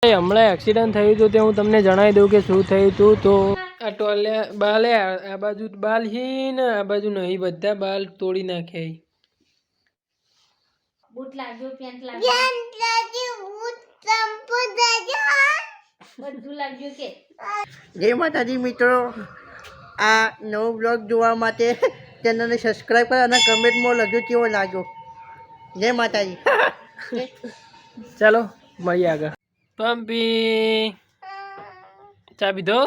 હમણાં એક્સિડન્ટ થયું હતું તે હું તમને જણાવી દઉં કે શું થયું હતું. તો આ ટોલે બાલે આ બાજુ બાલ હી ને આ બાજુ નહીં, બધા બાલ તોડી નાખ્યા. બૂટ લાગ્યો, પેન્ટ લાગ્યો, બૂટ ચંપલ લાગ્યો, બધું લાગ્યું કે. જય માતાજી મિત્રો, આ નવો બ્લોગ જોવા માટે ચેનલને સબસ્ક્રાઈબ કરો અને કમેન્ટમાં લખ્યો કેવો લાગ્યો. જય માતાજી. ચાલો મળીએ આગળ. પંપી ચા પીધો?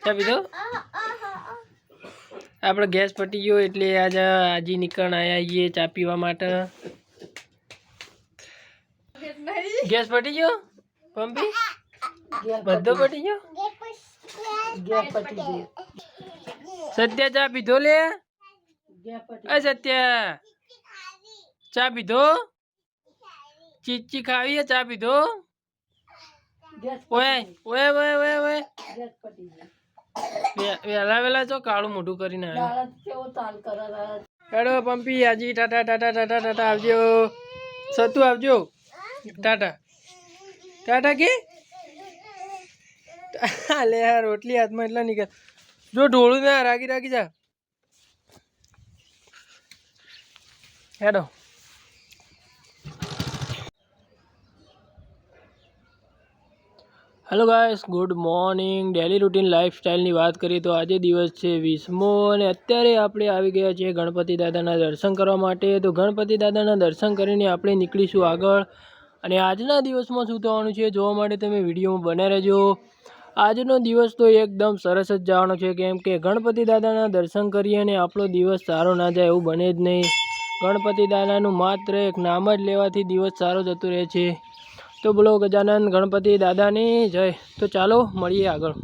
ચા પીધો? આપણે ગેસ પટી ગયો એટલે આજે આજી નીકળ આવ્યા ચા પીવા માટે. ગેસ પટી ગયો પંપી? બધો પટી ગયો? સત્યા ચા પીધો લે? સત્યા ચા પીધો? ચીચી ખાવી હે? ચા પીધો? ઓય ઓય ઓય ઓય ઓય વેલા વેલા જો કાળું મોઢું કરીને આવ્યો. હેડો પંપી આજી ટાટા ટાટા ટાટા ટાટા આવજો. સતુ આવજો. ટાટા ટાટા કે લે રોટલી હાથમાં એટલા નીકળ. જો ઢોળું ના રાગી રાગી જા. હેડો. Hello guys, good morning. Daily routine લાઈફસ્ટાઈલની વાત કરીએ તો આજે દિવસ છે 20મો અને અત્યારે આપણે આવી ગયા છીએ ગણપતિ દાદાના દર્શન કરવા માટે. તો ગણપતિ દાદાના દર્શન કરીને આપણે નીકળીશું આગળ અને આજના દિવસમાં શું થવાનું છે જોવા માટે તમે વિડીયોમાં બને રહેજો. આજનો દિવસ તો એકદમ સરસ જ જવાનો છે, કેમ કે ગણપતિ દાદાના દર્શન કરીએ અને આપણો દિવસ સારો ના જાય એવું બને જ નહીં. ગણપતિ દાદાનું માત્ર એક નામ જ લેવાથી દિવસ સારો જતો રહે છે. તો બોલો ગજાનંદ ગણપતિ દાદાની જય. તો ચાલો મળીએ આગળ.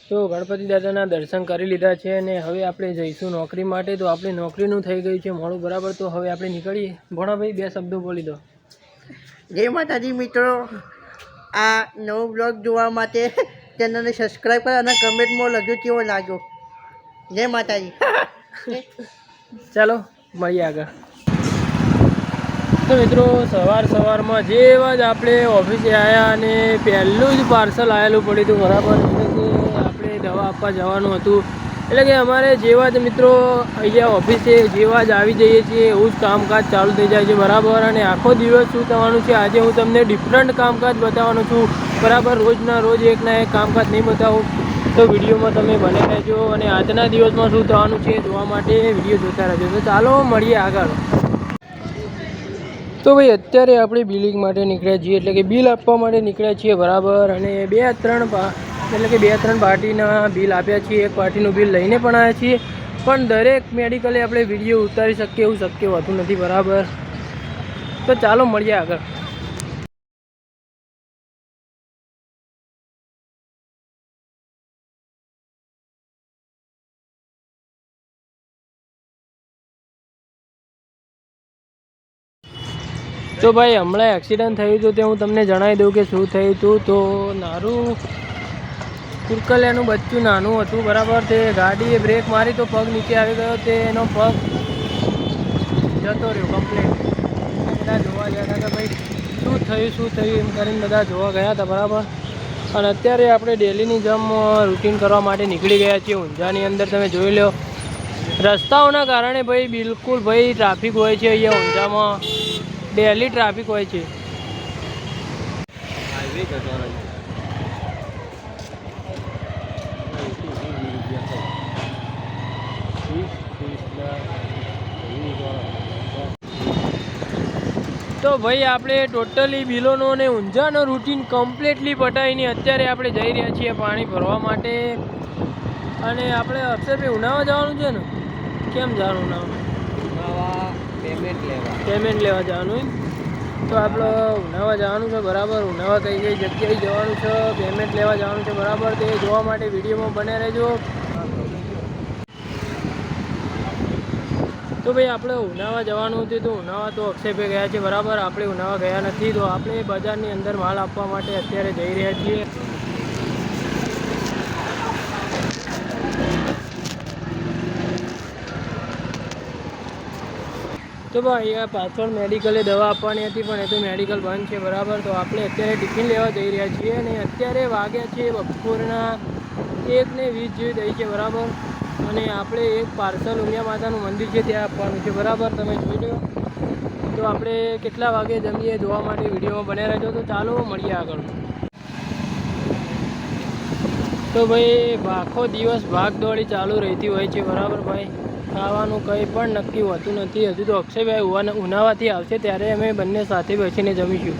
તો ગણપતિ દાદાના દર્શન કરી લીધા છે અને હવે આપણે જઈશું નોકરી માટે. તો આપણે નોકરીનું થઈ ગયું છે મોડું બરાબર, તો હવે આપણે નીકળીએ. ભણાભાઈ બે શબ્દો બોલી દો. જય માતાજી મિત્રો, આ નવો બ્લોગ જોવા માટે ચેનલને સબસ્ક્રાઈબ કરો અને કમેન્ટમાં લખ્યો કેવો લાગ્યો. જય માતાજી. ચાલો મળીએ આગળ. તો મિત્રો સવારમાં જેવા જ આપણે ઓફિસે આવ્યા અને પહેલું જ પાર્સલ આવેલું પડ્યું હતું બરાબર, એટલે કે આપણે દવા આપવા જવાનું હતું. એટલે કે અમારે જેવા જ મિત્રો અહીંયા ઓફિસે જેવા જ આવી જઈએ છીએ એવું જ કામકાજ ચાલુ થઈ જાય છે બરાબર. અને આખો દિવસ શું થવાનું છે આજે હું તમને ડિફરન્ટ કામકાજ બતાવવાનો છું બરાબર. રોજના રોજ એકના એક કામકાજ નહીં બતાવું, તો વિડીયોમાં તમે બને રહેજો અને આજના દિવસમાં શું થવાનું છે જોવા માટે વિડીયો જોતા રહેજો. તો ચાલો મળીએ આગળ. તો ભાઈ અત્યારે આપણે બિલિંગ માટે નીકળ્યા છીએ, એટલે કે બિલ આપવા માટે નીકળ્યા છીએ બરાબર. અને બે ત્રણ પાર્ટીના બિલ આપ્યા છીએ. એક પાર્ટીનું બિલ લઈને પણ આવ્યા છીએ, પણ દરેક મેડિકલે આપણે વિડીયો ઉતારી શકીએ એવું શક્ય હોતું નથી બરાબર. તો ચાલો મળીએ આગળ. તો ભાઈ હમણાં એક્સિડન્ટ થયું હતું તે હું તમને જણાવી દઉં કે શું થયું હતું. તો નારું કુરકલિયાનું બચ્ચું નાનું હતું બરાબર. તે ગાડીએ બ્રેક મારી તો પગ નીચે આવી ગયો, તે એનો પગ જતો રહ્યો કમ્પ્લીટ. બધા જોવા ગયા હતા કે ભાઈ શું થયું એમ કરીને બધા જોવા ગયા હતા બરાબર. અને અત્યારે આપણે ડેલીની જેમ રૂટીન કરવા માટે નીકળી ગયા છીએ ઊંઝાની અંદર. તમે જોઈ લો રસ્તાઓના કારણે ભાઈ બિલકુલ ભાઈ ટ્રાફિક હોય છે અહીંયા ઊંઝામાં. ડેલી ટ્રાફિક હોય છે. તો ભાઈ આપણે ટોટલી બિલોનો અને ઊંઝાનો રૂટીન કમ્પ્લીટલી પટાવીને અત્યારે આપણે જઈ રહ્યા છીએ પાણી ભરવા માટે. અને આપણે અક્ષરભાઈ ઉનાવા જવાનું છે ને? કેમ જવાનું ઉનાવા? પેમેન્ટ લેવા જવાનું. તો આપણે ઉનાવા જવાનું છે બરાબર. ઉનાવા કઈ કઈ જગ્યાએ જવાનું છે, પેમેન્ટ લેવા જવાનું છે બરાબર. તે જોવા માટે વિડીયોમાં બને રહેજો. તો ભાઈ આપણે ઉનાવા જવાનું હતું, તો ઉનાવા તો અક્ષયભાઈ ગયા છે બરાબર. આપણે ઉનાવા ગયા નથી, તો આપણે બજારની અંદર માલ આપવા માટે અત્યારે જઈ રહ્યા છીએ. તો ભાઈ આ પાછળ મેડિકલે દવા આપવાની હતી પણ એ તો મેડિકલ બંધ છે બરાબર. તો આપણે અત્યારે ટિફિન લેવા જઈ રહ્યા છીએ અને અત્યારે વાગ્યા છે બપોરના 1:20 જેવી થઈ છે બરાબર. અને આપણે એક પાર્સલ ઉમિયા માતાનું મંદિર છે ત્યાં આપવાનું છે બરાબર. તમે જોઈ લો. તો આપણે કેટલા વાગે જમીએ જોવા માટે વિડીયોમાં બન્યા રહેજો. તો ચાલો મળીએ આગળ. તો ભાઈ આખો દિવસ ભાગદોડી ચાલુ રહેતી હોય છે બરાબર ભાઈ. ખાવાનું કંઈ પણ નક્કી હોતું નથી. હજુ તો અક્ષયભાઈ ઉનાવાથી આવશે ત્યારે અમે બંને સાથે બેસીને જમીશું.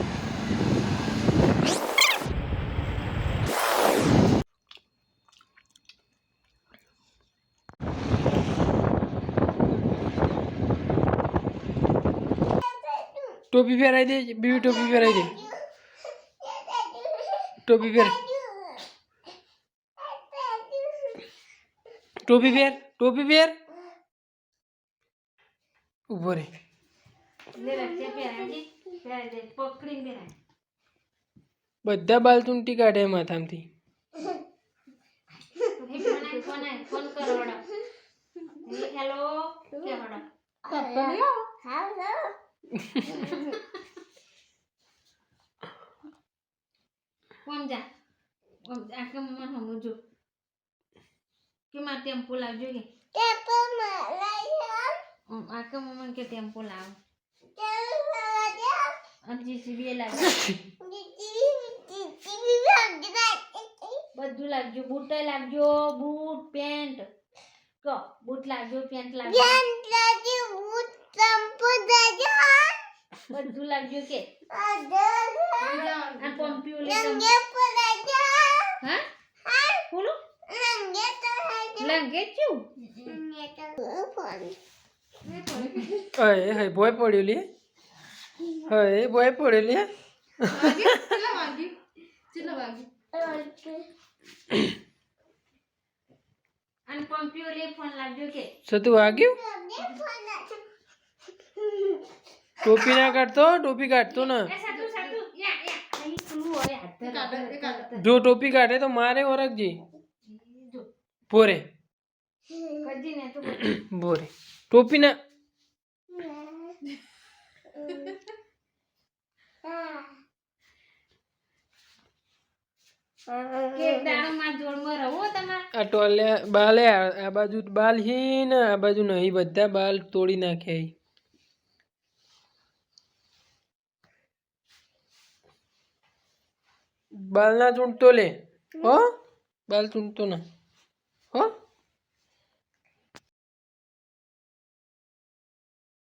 ટોપી પહેરાવી દે બીવી, ટોપી પહેરાવી દે, ટોપી પહેર, ટોપી પહેર, ટોપી પહેર. ઉભો રે. બધા બાલ તૂંટી કાઢે માથામાંથી. ટેમ્પો લાવજો કે આખા મમ્મા કે ટેમ્પો લાવ જીસીબી લાવજો બધું લાવજો. બૂટ લાવજો, બૂટ પેન્ટ કો બૂટ લાવજો, પેન્ટ લાવજો, બધું લાવજો કે આ પંપીઓ લેજો. હા બોલો લંગે છું હે હે બોય પડ્યો લે. હે બોય પડ્યો લે. અને પંપીઓ લે ફોન લાવજો કે સતું વાગ્યું. ટોપી ના કાઢતો, ટોપી કાઢતો ને. સાચું સાચું યા યા અહીં ખુલ્લું હોય હાથ જો ટોપી કાઢે તો મારે ઓરખજી. ભોરે કદી ને તો ભોરે ટોપી ના. કે દાડો માં જોડમાં રહો તમાર આ ટોલે બાલે આ બાજુ બાલ હી ને આ બાજુ નહીં, બધા બાલ તોડી નાખ્યા. બાલ ના ચૂંટતો લે હો, બાલ ચૂંટતો ના હો.